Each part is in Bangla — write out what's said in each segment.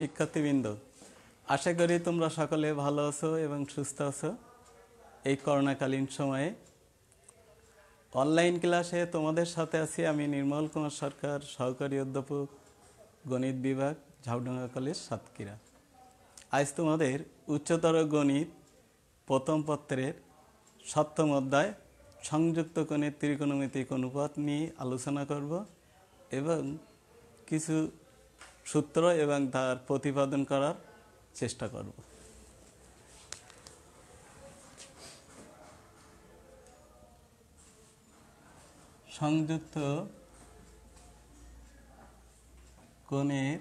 শিক্ষার্থীবৃন্দ, আশা করি তোমরা সকলে ভালো আছো এবং সুস্থ আছো। এই করোনাকালীন সময়ে অনলাইন ক্লাসে তোমাদের সাথে আছি আমি নির্মল কুমার সরকার, সহকারী অধ্যাপক, গণিত বিভাগ, ঝাউডাঙ্গা কলেজ, সাতক্ষীরা। আজ তোমাদের উচ্চতর গণিত প্রথম পত্রের 7ম অধ্যায় সংযুক্ত কোণের ত্রিকোণমিতিক অনুপাত নিয়ে আলোচনা করব এবং কিছু সূত্র এবং তার প্রতিপাদন করার চেষ্টা করব। সংযুক্ত কোণের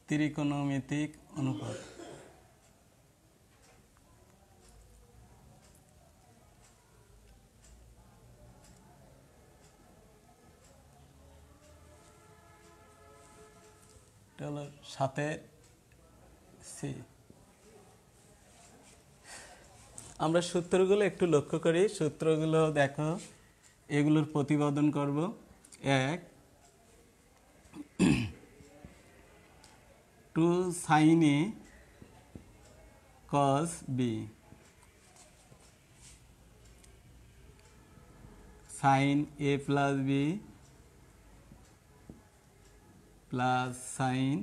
ত্রিকোণমিতিক অনুপাত। এটা হলো 7 সি। আমরা সূত্রগুলো একটু লক্ষ্য করি। সূত্রগুলো দেখো, এগুলোর প্রতিপাদন করব। 1 2 sin a cos b sin a plus b plus sin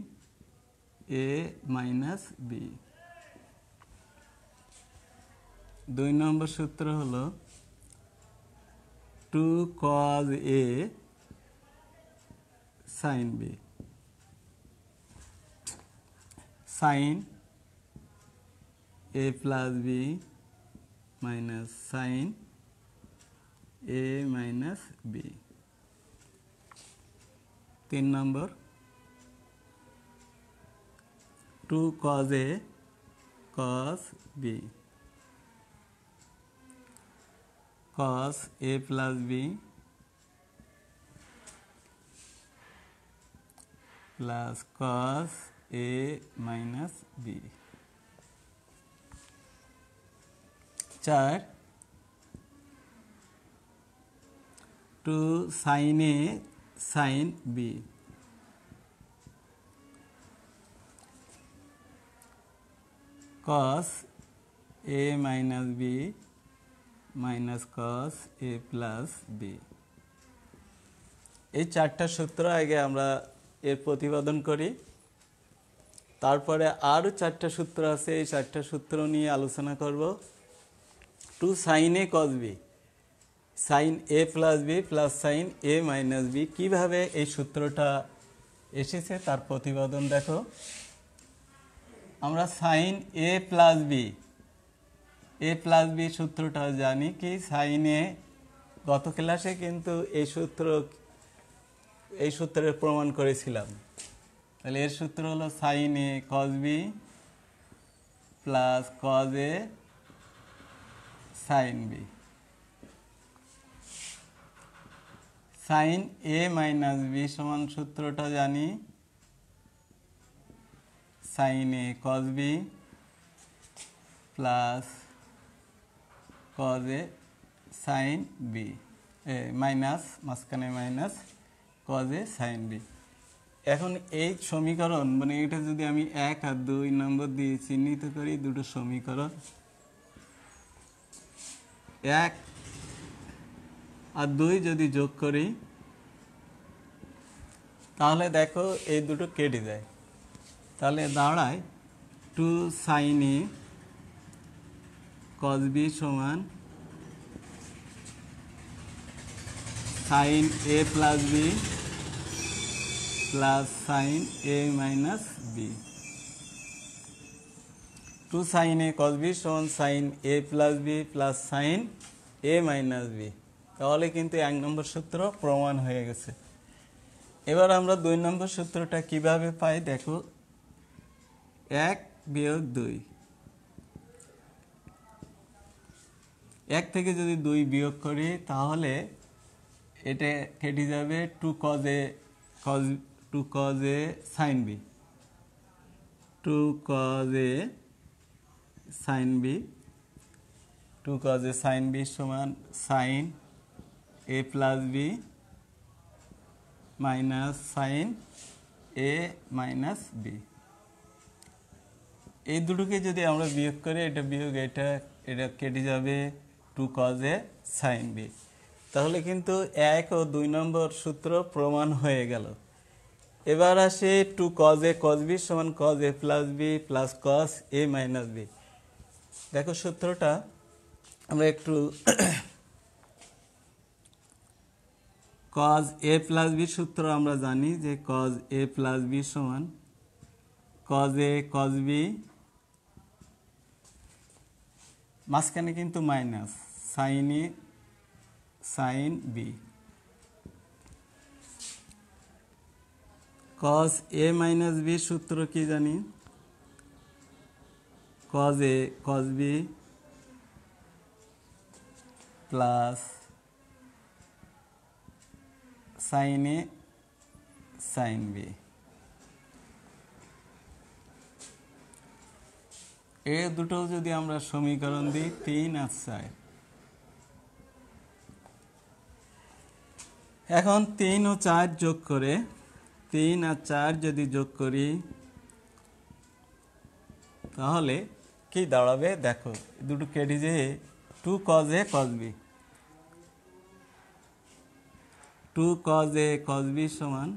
a minus b। 2 নম্বর সূত্র হলো 2 cos a sin b sin a plus b minus sin a minus b। 3 number 2 cos a cos b cos a plus b plus cos a minus b। 4 2 sin a sin b cos a minus b minus cos a plus b। এই 4টা সূত্র আগে আমরা এর প্রতিপাদন করি, তারপরে আরও 4টা সূত্র আছে, এই 4টা সূত্র নিয়ে আলোচনা করব। 2 sin a cos b sin a plus b plus sin a minus b, কিভাবে এই সূত্রটা এসেছে তার প্রতিপাদন দেখো। আমরা sin a plus b সূত্রটা জানি কি, sin a গত ক্লাসে কিন্তু এই সূত্রের প্রমাণ করেছিলাম। তাহলে এর সূত্র হলো sin a cos b plus cos a sin b। sin a minus b সমান সূত্রটা জানি sin a cos b plus cos a sin b minus, মাঝখানে minus cos a sin b। এখন এই সমীকরণ, মানে এটা যদি আমি 1 আর 2 নম্বর দিয়ে চিহ্নিত করি, দুটো সমীকরণ 1 আর 2 যদি যোগ করি তাহলে দেখো এই দুটো কেটে যায়। তাহলে দাঁড়ায় 2 sin a cos b সমান sin a plus b plus sin a minus b। 2 sin a cos b সমান sin a plus b plus sin a minus b। তাহলে কিন্তু 1 নম্বর সূত্র প্রমাণ হয়ে গেছে। এবার আমরা 2 নম্বর সূত্রটা কিভাবে পাই দেখো। 1 বিয়োগ 2, 1 থেকে যদি 2 বিয়োগ করি তাহলে এটা কেটে যাবে 2 cos a sin b 2 cos a sin b 2 cos a sin b সমান sin a plus b minus sine A minus B. এই দুটোকে যদি আমরা বিয়োগ করি, এটা বিয়োগ এটা এটা কেটে যাবে, 2 cos a sin b। তাহলে কিন্তু 1 ও 2 নম্বর সূত্র প্রমাণ হয়ে গেল। এবার আসে 2 cos a cos b সমান cos a plus b plus cos a minus b। দেখো সূত্রটা আমরা একটু cos a প্লাস b সূত্র আমরা জানি যে cos a প্লাস b সমান cos a cos b, মাঝখানে কিন্তু minus sine A sine B. cos a minus b সূত্র কি জানি? cos a cos b plus sine A sine B. এই দুটো যদি আমরা সমীকরণ দিই 3 আর 4, এখন 3 ও 4 যোগ করে 3 আর 4 যদি যোগ করি তাহলে কি দাঁড়াবে? দেখো দুটো কেটে যে 2 cos a cos b, 2 cos a cos b সমান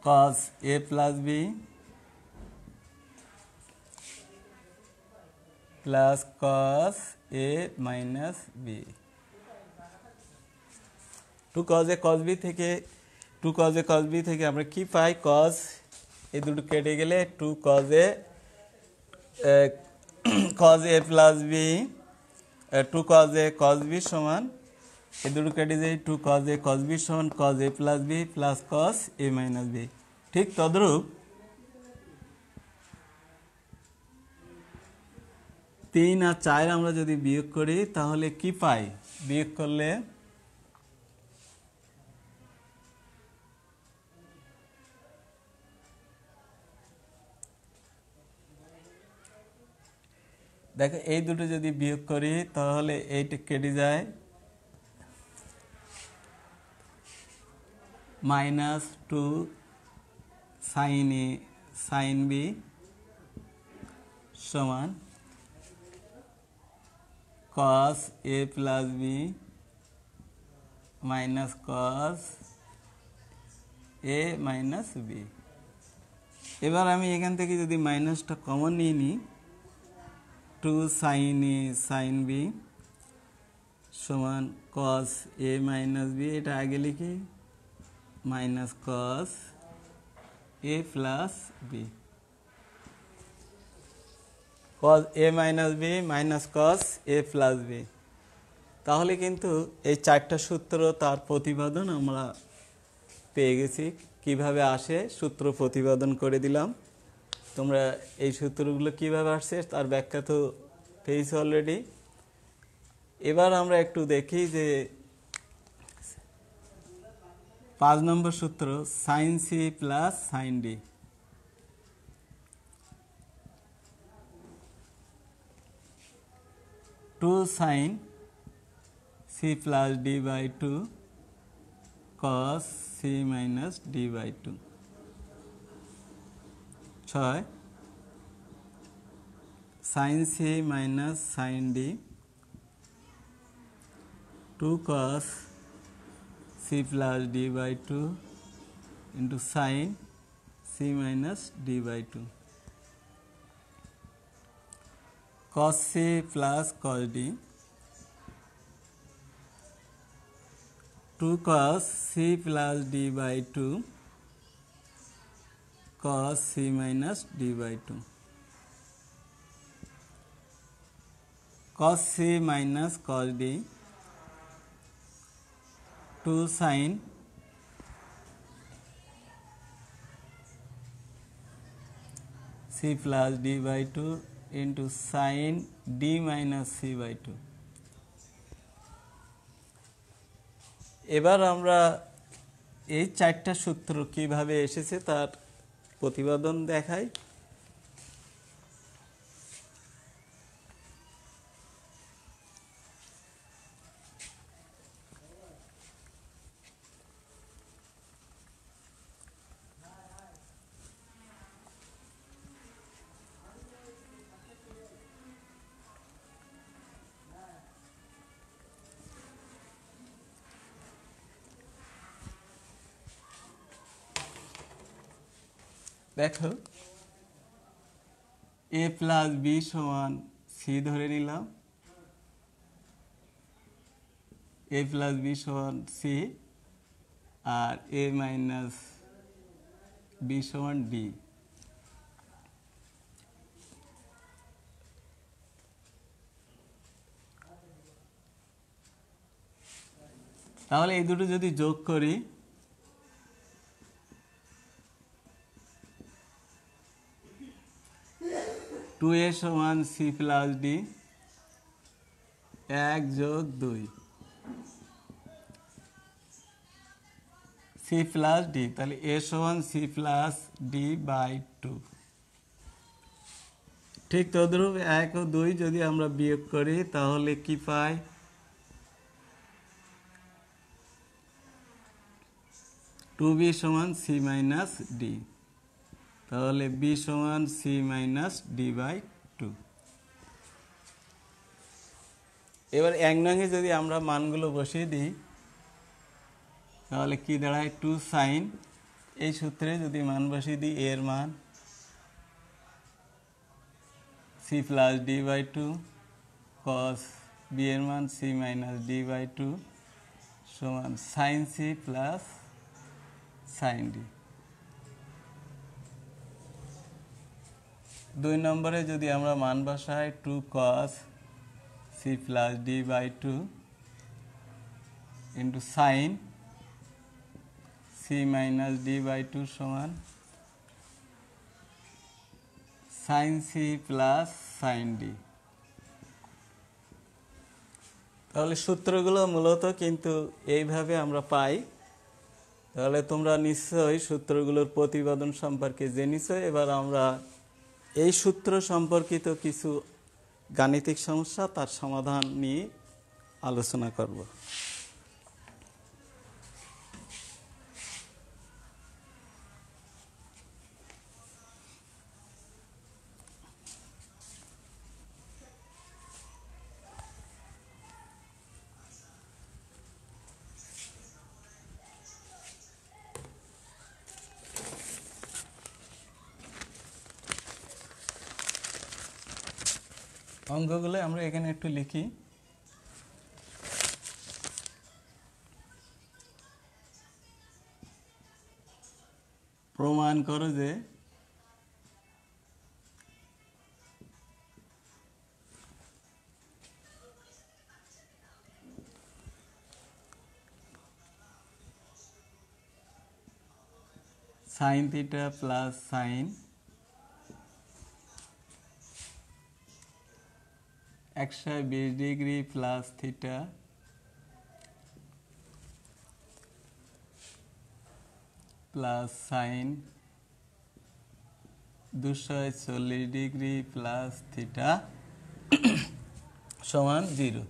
cos a plus b plus cos a minus b। 2 cos a cos b থেকে 2 cos a cos b থেকে আমরা কি পাই? cos, এই দুটো কেটে গেলে 2 cos a cos a plus b, 2 cos a cos b সমান, এই দুটো কেটে যায় 2 cos a cos b সমান cos a plus b plus cos a minus b। ঠিক তদ্রূপ 3 আর 4 আমরা যদি বিয়োগ করি তাহলে কি পাই? বিয়োগ করলে দেখো এই দুটো যদি বিয়োগ করি তাহলে এইটা কেটে যায় minus 2 sine A sine B সমান cos a plus B minus cos a minus B. এবার আমি এখান থেকে যদি মাইনাসটা কমন নিয়ে নিই, 2 সাইন এ সাইন বি সমান cos a মাইনাস বি, এটা আগে লিখি minus cos a plus B, cos a minus B minus cos a plus B. তাহলে কিন্তু এই 4টা সূত্র তার প্রতিপাদন আমরা পেয়ে গেছি। কিভাবে আসে সূত্র প্রতিপাদন করে দিলাম। তোমরা এই সূত্রগুলো কিভাবে আসছে তার ব্যাখ্যা তো পেয়েছো অলরেডি। এবার আমরা একটু দেখি যে 5 নম্বর সূত্র sine C plus sine D. Two sine C plus D by 2 cos C minus D by 2। 6 sine C minus sine D 2 cos C plus D by 2 into sine C minus D by 2। cos c plus cos d 2 cos c plus d by 2 cos c minus d by 2 cos c minus cos d 2 sin c plus d by 2 into sin d minus c by 2। এবার আমরা এই 4টা সূত্র কিভাবে এসেছে তার প্রতিপাদন দেখাই। দেখো a প্লাস বি সমান সি ধরে নিলাম, a প্লাস বি সমান সি, আর a মাইনাস বি সমান ডি। তাহলে এই দুটো যদি যোগ করি, টু এ সমান সি প্লাস ডি, 1 যোগ 2 সি প্লাস ডি, তাহলে এ সমান সি প্লাস ডি বাই 2। ঠিক তদ্রূপ 1 ও 2 যদি আমরা বিয়োগ করি তাহলে কি পাই? টু বি সমান সি মাইনাস ডি, তাহলে বি সমান সি মাইনাস ডি বাই 2। এবার 1 নঙে যদি আমরা মানগুলো বসিয়ে দিই তাহলে কি দাঁড়ায়? 2 সাইন, এই সূত্রে যদি মান বসিয়ে দিই, এর মান C plus D by 2, cos B এর মান সি মাইনাস ডি বাই 2 সমান sine C plus sine D. 2 নম্বরে যদি আমরা মান বসাই, 2 cos C plus D by 2 into sine C minus D by 2 সমান sine C plus sine D. তাহলে সূত্রগুলো মূলত কিন্তু এইভাবে আমরা পাই। তাহলে তোমরা নিশ্চয়ই সূত্রগুলোর প্রতিপাদন সম্পর্কে জেনেছো। এবার আমরা এই সূত্র সম্পর্কিত কিছু গাণিতিক সমস্যা, তার সমাধান নিয়ে আলোচনা করব। অঙ্কগুলো আমরা এখানে একটু লিখি। প্রমাণ করো যে sine theta plus sign 120 degree plus theta plus sign 240 degree plus theta সমান 0।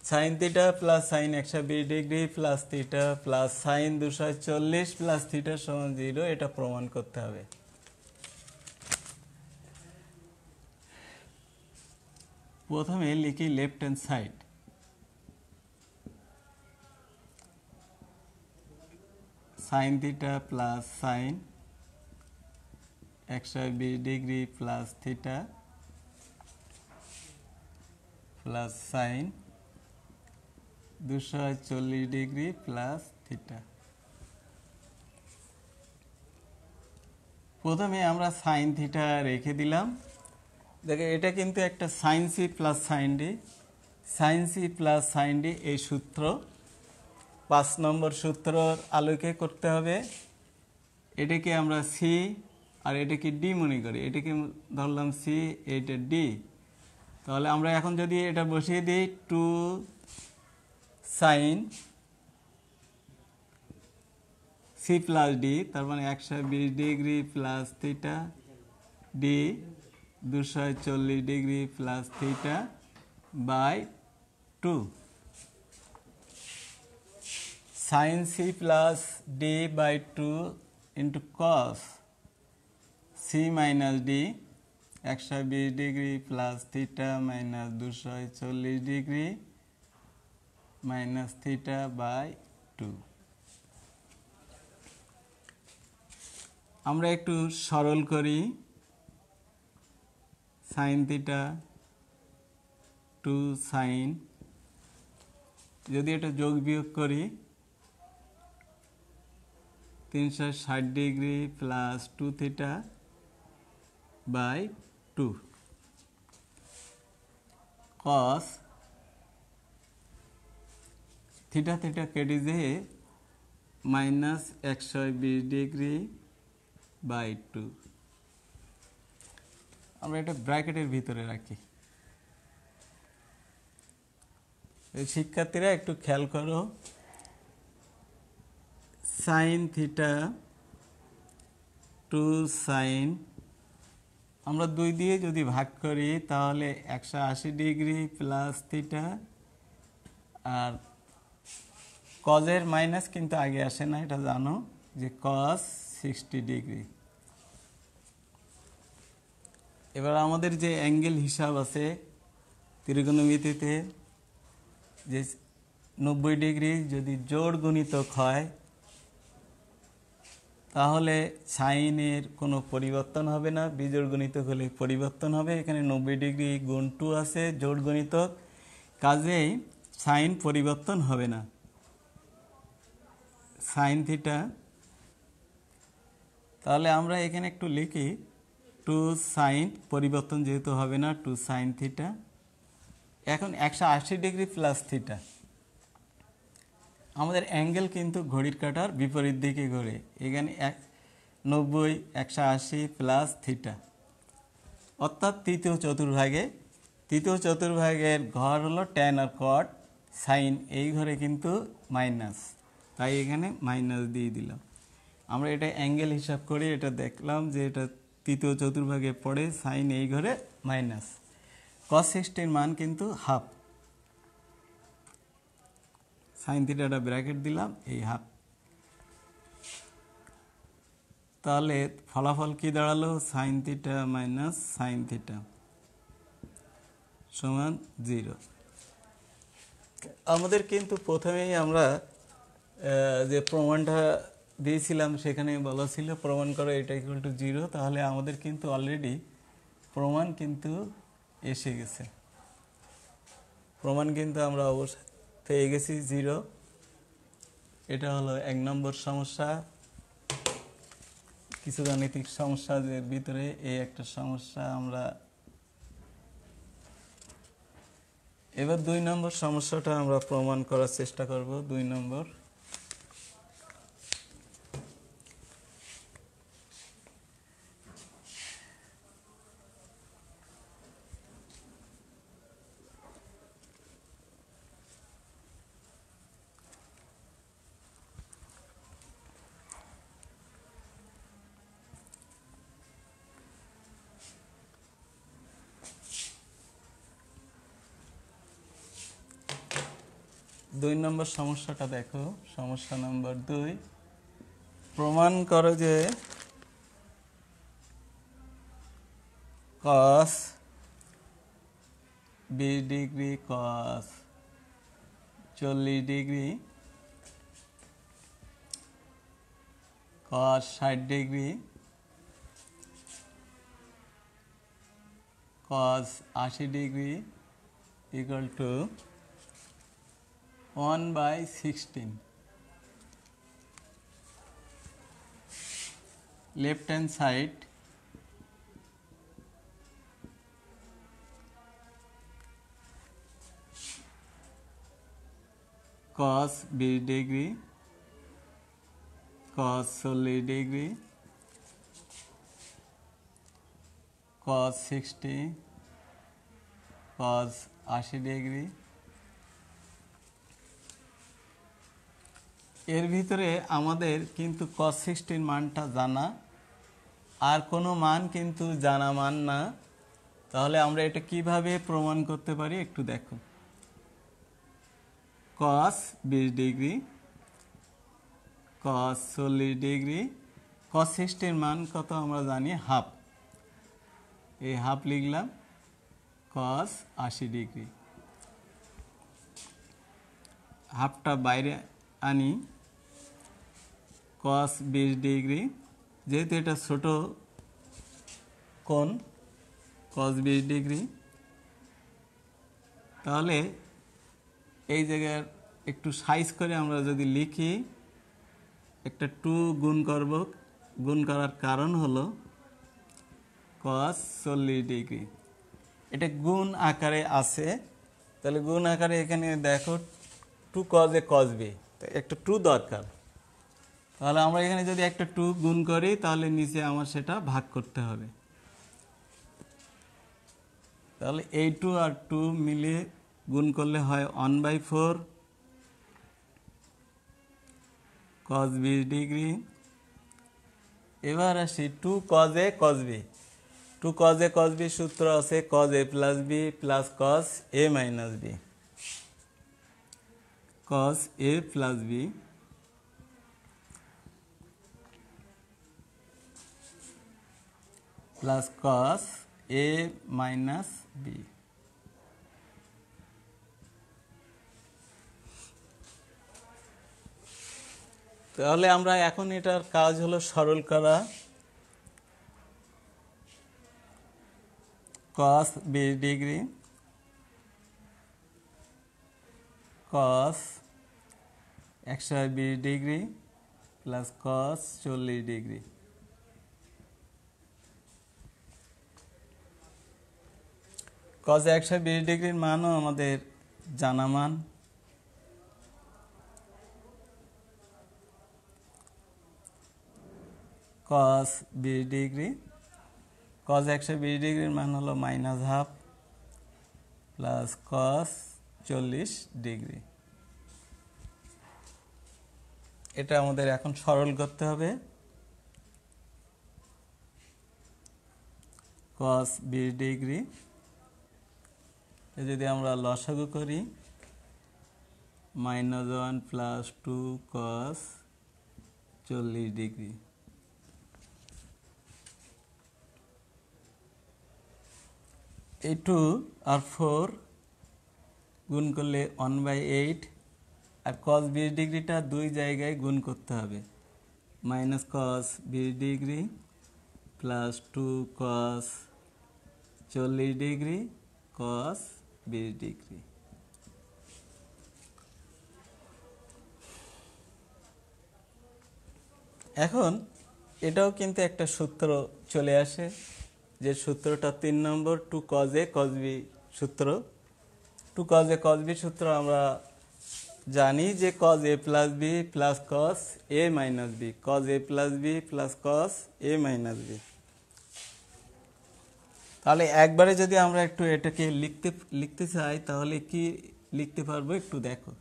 Sine theta plus sign 120 degree plus theta plus sign 240 plus theta সমান 0, এটা প্রমাণ করতে হবে। প্রথমে লিখি left hand side. Sine theta plus sign 120 degree plus theta plus sign 240 degree plus theta. প্রথমে আমরা সাইন থিটা রেখে দিলাম। দেখো এটা কিন্তু একটা sine C plus sine D, sine C plus sine D এই সূত্র 5 নম্বর সূত্রর আলোকে করতে হবে। এটাকে আমরা সি আর এটাকে ডি মনে করি, এটাকে ধরলাম সি, এটা ডি। তাহলে আমরা এখন যদি এটা বসিয়ে দিই, 2 সাইন সি প্লাস ডি, তার মানে 120 degree plus theta D 240 degree plus theta by 2 sine C plus D by 2 into cos C minus D 120 degree plus theta minus 240 degree minus theta by 2। আমরা একটু সরল করি সাইন থিটা টু সাইন, যদি এটা যোগ বিয়োগ করি 360 degree plus 2 theta by 2 cos theta theta কেটে যেয়ে মাইনাস 120 ডিগ্রি বাই 2। আমরা এটা ব্র্যাকেটের ভিতরে রাখি। শিক্ষার্থীরা একটু খেয়াল করো, সাইন থিটা টু সাইন আমরা 2 দিয়ে যদি ভাগ করি তাহলে 180 ডিগ্রি প্লাস থিটা, আর কজের মাইনাস কিন্তু আগে আসে না, এটা জানো যে কস 60 ডিগ্রি। এবার আমাদের যে অ্যাঙ্গেল হিসাব আছে ত্রিকোণমিতিতে, যে 90 ডিগ্রি যদি জোড় গুণিতক হয় তাহলে সাইনের কোনো পরিবর্তন হবে না, বিজোড় গুণিতক হলে পরিবর্তন হবে। এখানে 90 ডিগ্রি গুণ 2 আছে জোড় গুণিতক, কাজেই সাইন পরিবর্তন হবে না। সাইন থিটা, তাহলে আমরা এখানে একটু লিখি টু সাইন, পরিবর্তন যেহেতু হবে না, টু সাইন থিটা। এখন 180 ডিগ্রি প্লাস থিটা, আমাদের অ্যাঙ্গেল কিন্তু ঘড়ির কাঁটার বিপরীত দিকে ঘোরে। এখানে 90 180 প্লাস থিটা, অর্থাৎ তৃতীয় চতুর্ভাগের ঘর হলো ট্যান আর কট, সাইন এই ঘরে কিন্তু মাইনাস, তাই এখানে মাইনাস দিয়ে দিলাম। আমরা এটা অ্যাঙ্গেল হিসাব করি, এটা দেখলাম যে এটা তৃতীয় চতুর্ভাগে পড়ে, সাইন এই ঘরে মাইনাস। কস 60 মান কিন্তু হাফ, সাইন থিটাটা ব্র্যাকেট দিলাম, এই হাফ। তাহলে ফলাফল কি দাঁড়ালো, sine theta minus sine theta সমান 0। আমাদের কিন্তু প্রথমেই আমরা যে প্রমাণটা দিয়েছিলাম সেখানে বলা ছিল প্রমাণ করো এটা ইকুয়াল টু 0, তাহলে আমাদের কিন্তু অলরেডি প্রমাণ কিন্তু এসে গেছে, প্রমাণ কিন্তু আমরা অবশ্যই পেয়ে গেছি 0। এটা হলো 1 নম্বর সমস্যা। কিছু গাণিতিক সমস্যার ভিতরে এই একটা সমস্যা আমরা এবার 2 নম্বর সমস্যাটা আমরা প্রমাণ করার চেষ্টা করব। 2 নম্বর, দুই নম্বর সমস্যাটা দেখো। সমস্যা নম্বর 2, প্রমাণ করো যে cos 20 degree cos 40 degree cos 60 degree cos 80 degree equal to 1/16। left hand side cos 20 degree cos 40 degree cos 60 cos 80 degree. এর ভিতরে আমাদের কিন্তু cos 60 মানটা জানা, আর কোনো মান কিন্তু জানা মান না। তাহলে আমরা এটা কিভাবে প্রমাণ করতে পারি একটু দেখো। cos 20 degree cos 40 degree cos 60 মান কত আমরা জানি হাফ, এই হাফ লিখলাম। cos 80 ডিগ্রি, হাফটা বাইরে আনি, cos 20 ডিগ্রি যেহেতু এটা ছোট কোণ cos 20 ডিগ্রি, তাহলে এই জায়গায় একটু সাইজ করে আমরা যদি লিখি, একটা 2 গুণ করব, গুণ করার কারণ হলো cos 40 ডিগ্রি। এটা গুণ আকারে আছে, তাহলে গুণ আকারে এখানে দেখো 2 cos a cos b, একটা 2 দরকার। তাহলে আমরা এখানে যদি একটা 2 গুণ করি, তাহলে নিচে আমার সেটা ভাগ করতে হবে। তাহলে এই 2 আর 2 মিলিয়ে গুণ করলে হয় 1/4 cos 20 ডিগ্রি। এবার আসি 2 cos a cos b। 2 cos a cos b সূত্র আছে cos a plus b plus cos a minus b। cos a plus b plus cos a minus b। তাহলে আমরা এখন এটার কাজ হলো সরল করা। cos 20 degree cos 120 degree plus cos 40 degree. cos 120 ডিগ্রির মানও আমাদের জানা মান। cos 20 ডিগ্রি cos 120 ডিগ্রির মান হলো -1/2 প্লাস cos 40 ডিগ্রি। এটা আমাদের এখন সরল করতে হবে। cos 20 ডিগ্রি যদি আমরা লসাগু করি, -1 প্লাস 2 cos 40 ডিগ্রি। এই 2 আর 4 গুণ করলে 1/8, আর cos 20 ডিগ্রিটা দুই জায়গায় গুণ করতে হবে। -cos 20 degree plus 2 cos 40 degree cos 20 degree. এখন এটাও কিন্তু একটা সূত্র চলে আসে, যে সূত্রটা 3 নম্বর 2 cos a cos b সূত্র। 2 cos a cos b সূত্র আমরা জানি যে cos a plus b plus cos a minus b, cos a plus b plus cos a minus b। তাহলে একবারে যদি আমরা একটু এটাকে লিখতে চাই, তাহলে কি লিখতে পারবো একটু দেখো।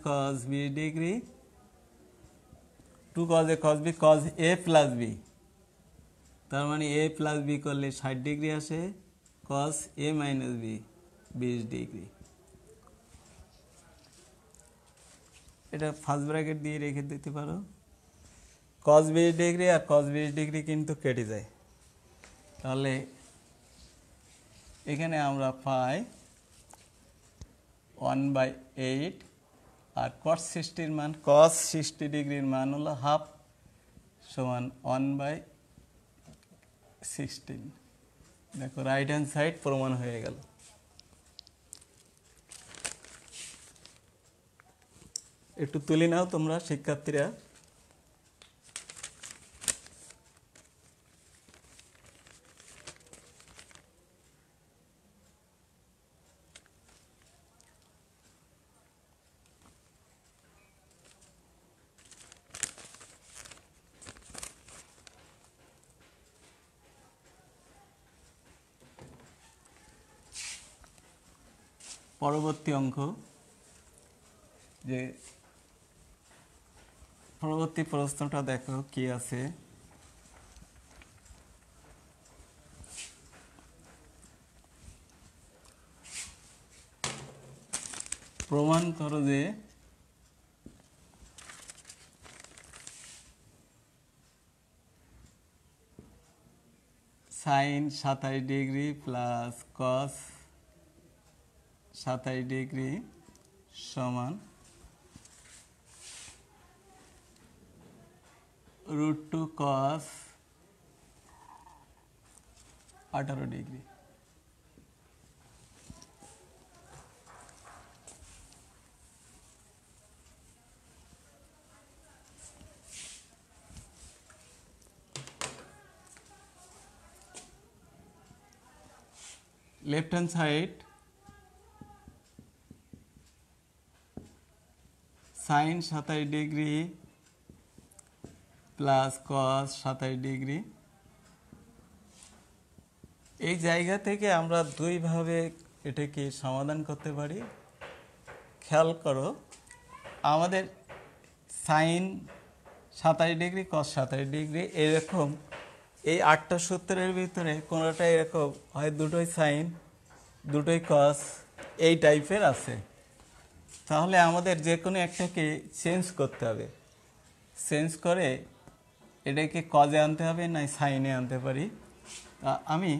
-cos 20 degree 2 cos a cos b cos a plus b, তার মানে a plus b করলে 60 ডিগ্রি আসে, cos a minus b 20 degree. এটা ফার্স্ট ব্র্যাকেট দিয়ে রেখে দিতে পারো। cos 20 ডিগ্রি আর cos 20 ডিগ্রি কিন্তু কেটে যায়, তাহলে এখানে আমরা পাই 1/8, আর cos 60 মান, cos 60 ডিগ্রির মান হলো হাফ সমান 1/16। দেখো রাইট হ্যান্ড সাইড প্রমাণ হয়ে গেল। একটু তুলে নাও তোমরা শিক্ষার্থীরা। পরবর্তী অঙ্ক, যে পরবর্তী প্রশ্নটা দেখো কি আছে। প্রমাণ করো যে sin 27 degree plus cos 27 degree সমান √2 cos 18 degree. Left hand side sin 27 degree plus cos 27 degree. এই জায়গা থেকে আমরা দুইভাবে এটাকে সমাধান করতে পারি। খেয়াল করো, আমাদের sin 27 ডিগ্রি cos 27 ডিগ্রি এরকম এই 8টা সূত্রের ভিতরে কোনোটা এরকম হয় দুটোই সাইন দুটোই cos এই টাইপের আছে। তাহলে আমাদের যে কোনো একটাকে চেঞ্জ করতে হবে। চেঞ্জ করে এটাকে কজে আনতে হবে না সাইনে আনতে পারি। আমি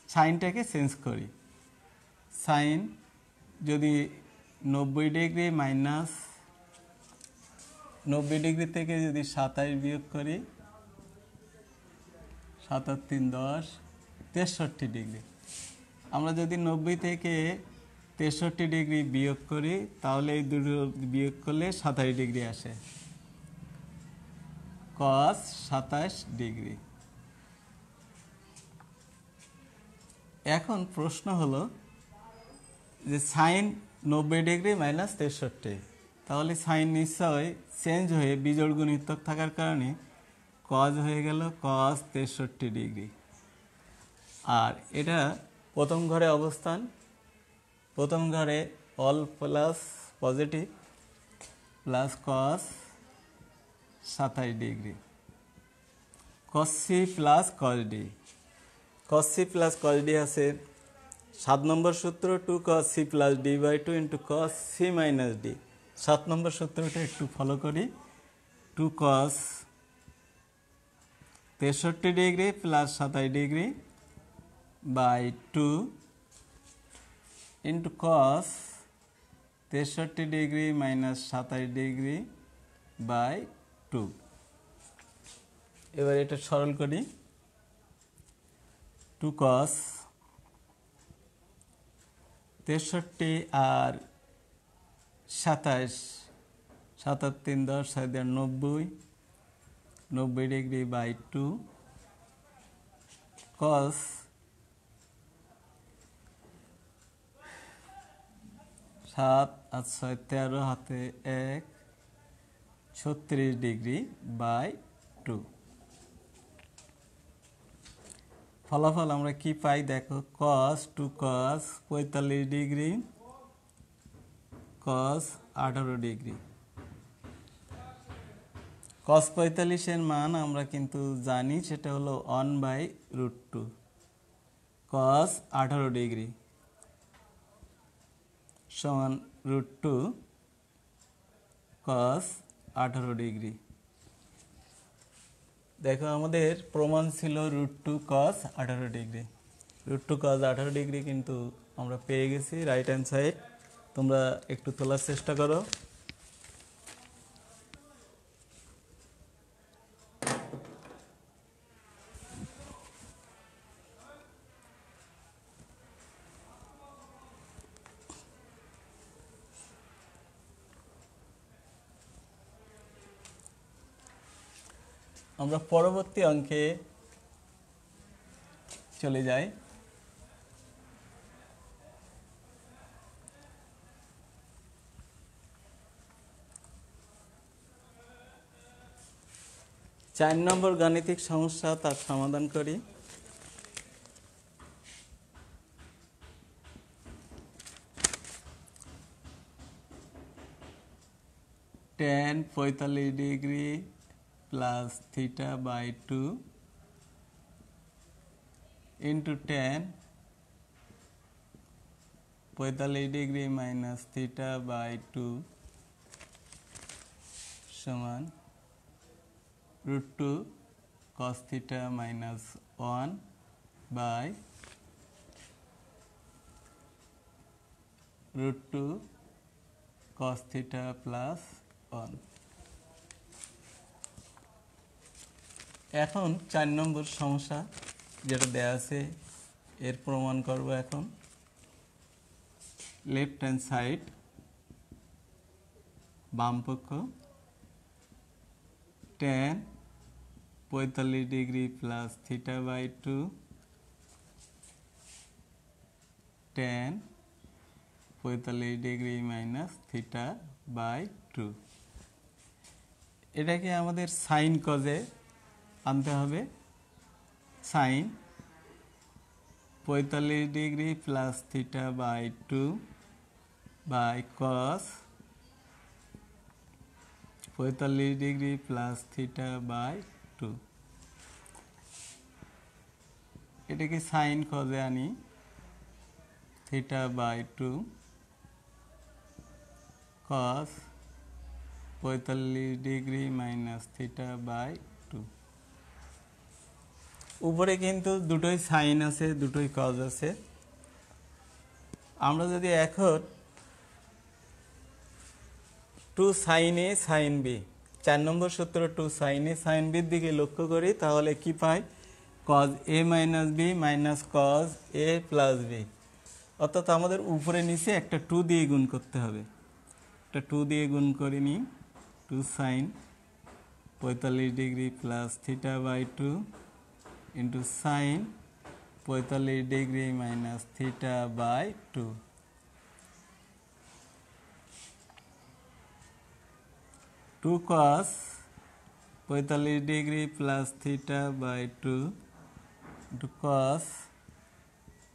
সাইনটাকে চেঞ্জ করি। সাইন যদি 90 ডিগ্রি মাইনাস 90 ডিগ্রি থেকে যদি 27 বিয়োগ করি 7 আর 3 10 63 ডিগ্রি। আমরা যদি 90 থেকে 63 ডিগ্রি বিয়োগ করি তাহলে এই দুটো বিয়োগ করলে 27 ডিগ্রি আসে, cos 27 ডিগ্রি। এখন প্রশ্ন হলো যে সাইন 90 ডিগ্রি মাইনাস 63, তাহলে সাইন নিশ্চয় চেঞ্জ হয়ে বিজোড় গুণিতক থাকার কারণে cos হয়ে গেল cos 63 ডিগ্রি। আর এটা প্রথম ঘরে অবস্থান, প্রথম ঘরে all plus positive plus cos 27 degree cos c plus cos d। cos c plus cos d আছে 7 নম্বর সূত্র 2 cos c plus d by 2 into cos c মাইনাস d। 7 নম্বর সূত্রটা একটু ফলো করি। 2 cos 63 degree plus 27 degree by 2 into cos 63 degree minus 27 degree by 2। এবার এটা সরল করি। 2 cos 63 আর 27 7 আর 3 10 6 আর 90 ডিগ্রি বাই 2 cos 7 আর 6 13 হাতে 1 36 ডিগ্রি বাই 2। ফলাফল আমরা কি পাই দেখো, cos 2 cos 45 degree cos 18 degree. cos 45 এর মান আমরা কিন্তু জানি সেটা হলো 1/√2 cos 18 ডিগ্রি সমান √2 cos 18 ডিগ্রি। দেখো আমাদের প্রমাণ ছিল √2 cos 18 ডিগ্রি। √2 cos 18 ডিগ্রি কিন্তু আমরা পেয়ে গেছি রাইট হ্যান্ড সাইড। তোমরা একটু তোলার চেষ্টা করো। আমরা পরবর্তী অঙ্কে চলে যাই। 4 নম্বর গাণিতিক সমস্যা, তার সমাধান করি। tan 45 degree plus theta by 2 into tan 45 degree minus theta by 2 সমান √2 cos theta minus 1 by √2 cos theta plus 1। এখন 4 নম্বর সমস্যা যেটা দেয়া আছে এর প্রমাণ করব এখন। লেফট হ্যান্ড সাইড বাম পক্ষ tan 45 degree plus theta by 2 tan 45 degree minus theta by 2। এটাকে আমাদের সাইন কজে আনতে হবে। Sine 45 degree plus theta by 2 by cos 45 degree plus theta by 2। এটাকে সাইন কজে আনি theta by 2 cos 45 degree minus theta by 2। উপরে কিন্তু দুটোই সাইন আছে, দুটোই কজ আছে। আমরা যদি এখন 2 sin a sin b 4 নম্বর সূত্র 2 sin a sin b এর দিকে লক্ষ্য করি, তাহলে কি পাই? cos a minus b minus cos a plus b। অর্থাৎ আমাদের উপরে নিচে একটা 2 দিয়ে গুণ করতে হবে। একটা 2 দিয়ে গুণ করে নিই। 2 sin 45 degree plus theta by 2 into sine 45 degree minus theta by 2। 2 cos 45 degree plus theta by 2 into cos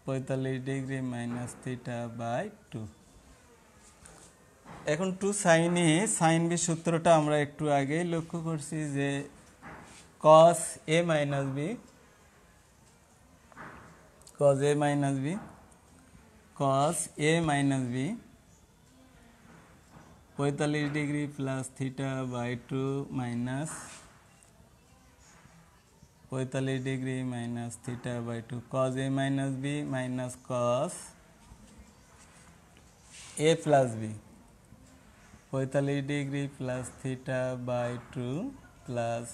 45 degree minus theta by 2। এখন 2 sin a sin b সূত্রটা আমরা একটু আগেই লক্ষ্য করছি যে cos a minus b cos a minus b cos a minus b 45 degree plus theta by 2 minus 45 degree minus theta by 2 cos a minus b minus cos a plus b 45 degree plus theta by 2 plus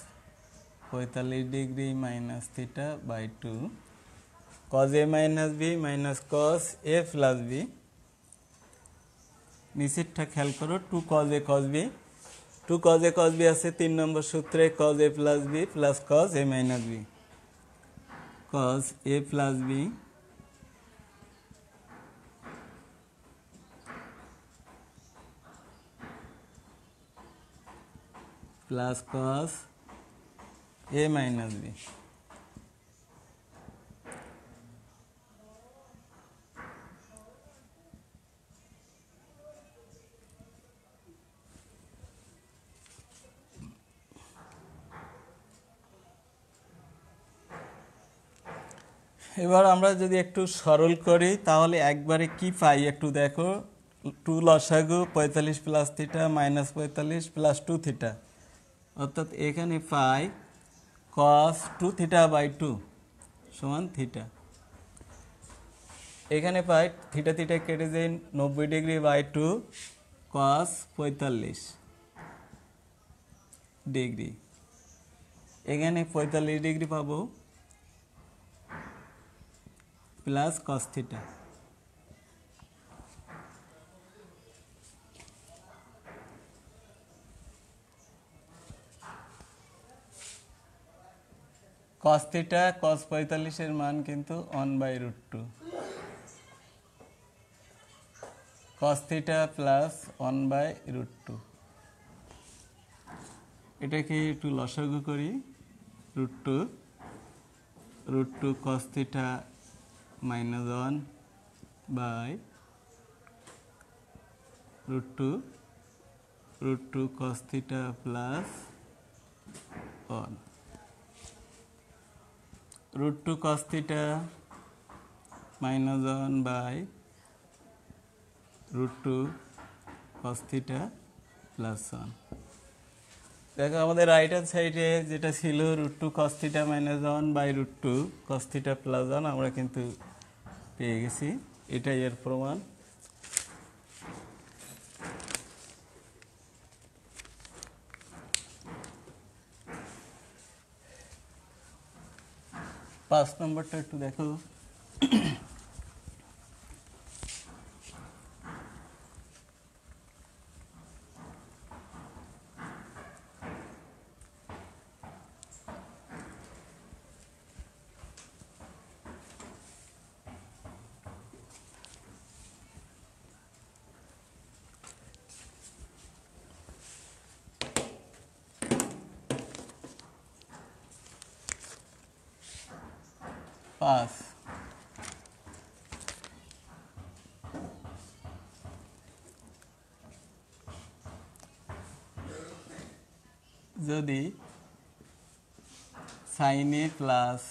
45 degree minus theta by 2 cos a minus b minus cos a plus b। নিচেরটা খেয়াল করো 2 cos a cos b 2 cos a cos b আছে 3 নম্বর সূত্রে cos a plus b plus cos a minus b cos a plus b plus cos a minus b। এবার আমরা যদি একটু সরল করি তাহলে একবারে কি পাই একটু দেখো। 2 লসাগু 45 plus theta minus 45 plus 2 theta, অর্থাৎ এখানে পাই cos 2 থিটা বাই 2 সমান থিটা। এখানে পাই থিটা থিটা কেটে যায় 90 ডিগ্রি বাই 2 cos 45 ডিগ্রি। এখানে 45 ডিগ্রি পাবো plus cos theta. cos theta cos 45 এর মান কিন্তু 1/√2 cos থিটা প্লাস 1/√2। এটাকে একটু লসাগু করি √2 cos theta minus 1 by √2 cos theta plus 1 √2 cos theta minus 1 by √2 cos theta plus 1। দেখো আমাদের রাইট হ্যান্ড সাইডে যেটা ছিল √2 cos theta minus 1 by √2 cos theta plus 1 আমরা কিন্তু পেয়ে গেছি। এটাই এর প্রমাণ। 5 নম্বরটা একটু দেখো। পাঁচ যদি sin a plus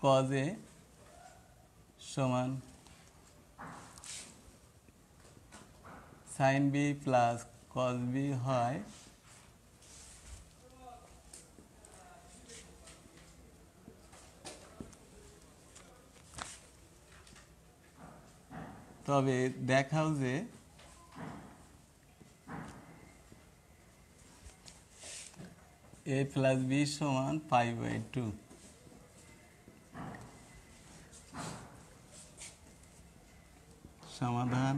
cos a সমান sin b plus cos b হয়, তবে দেখাও যে a প্লাস b সমান π/2। সমাধান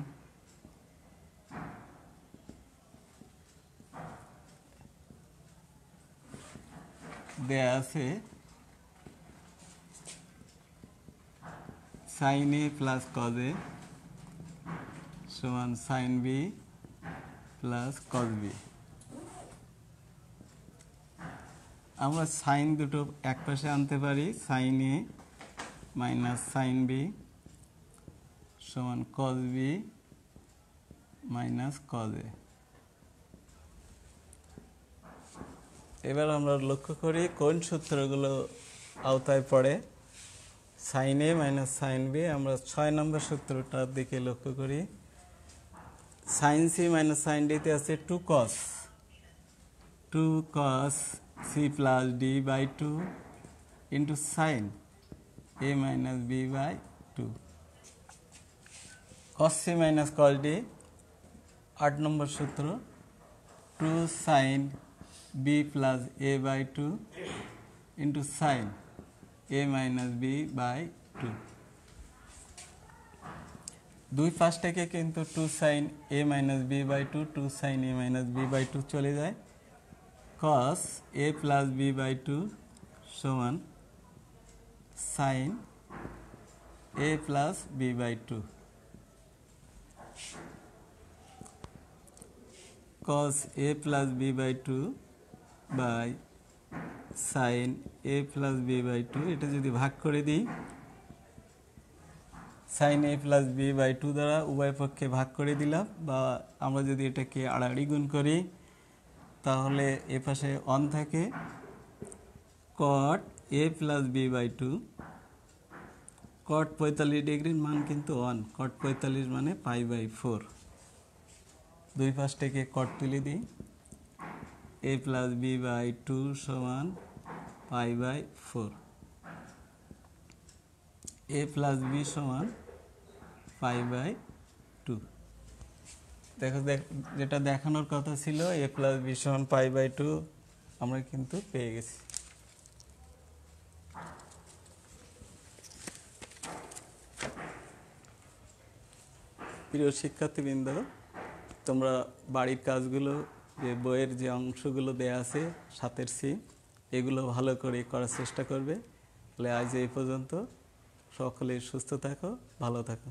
দেয়া আছে sin a plus cos a সমান sin b plus cos b। আমরা সাইন দুটো এক পাশে আনতে পারি, sin a minus sin b সমান cos b minus cos a। এবার আমরা লক্ষ্য করি কোন সূত্রগুলো আওতায় পড়ে। sin a minus sin b, আমরা 6 নম্বর সূত্রটার দিকে লক্ষ্য করি। sin c minus sin d তে আছে 2 cos c plus d by 2 into sin a minus b by 2। cos c মাইনাস cos d 8 নম্বর সূত্র 2 sin b plus a by 2 into sin a minus b by 2। দুই পাশ থেকে কিন্তু 2 sin a minus b by 2 2 sin a minus b by 2 চলে যায়। cos a plus b by 2 সমান sin a plus b by 2। cos a plus b by 2 by sin a plus b by 2, এটা যদি ভাগ করে দিই sin a plus b by 2 দ্বারা উভয় পক্ষে ভাগ করে দিলাম, বা আমরা যদি এটাকে আড়াআড়ি গুণ করি তাহলে এ পাশে অন থাকে cot a plus b by 2। cot 45 ডিগ্রির মান কিন্তু 1, cot 45 মানে π/4। দুই পাশ থেকে cot তুলে দিই, a প্লাস b বাই 2 সমান π/4, a প্লাস b সমান π/2। দেখো যেটা দেখানোর কথা ছিল a প্লাস b সমান π/2 আমরা কিন্তু পেয়ে গেছি। প্রিয় শিক্ষার্থীবৃন্দ, তোমরা বাড়ির কাজগুলো, যে বইয়ের যে অংশগুলো দেয়া আছে 7-এর সি, এগুলো ভালো করে করার চেষ্টা করবে। তাহলে আজ এই পর্যন্ত, সকলে সুস্থ থাকো, ভালো থাকো।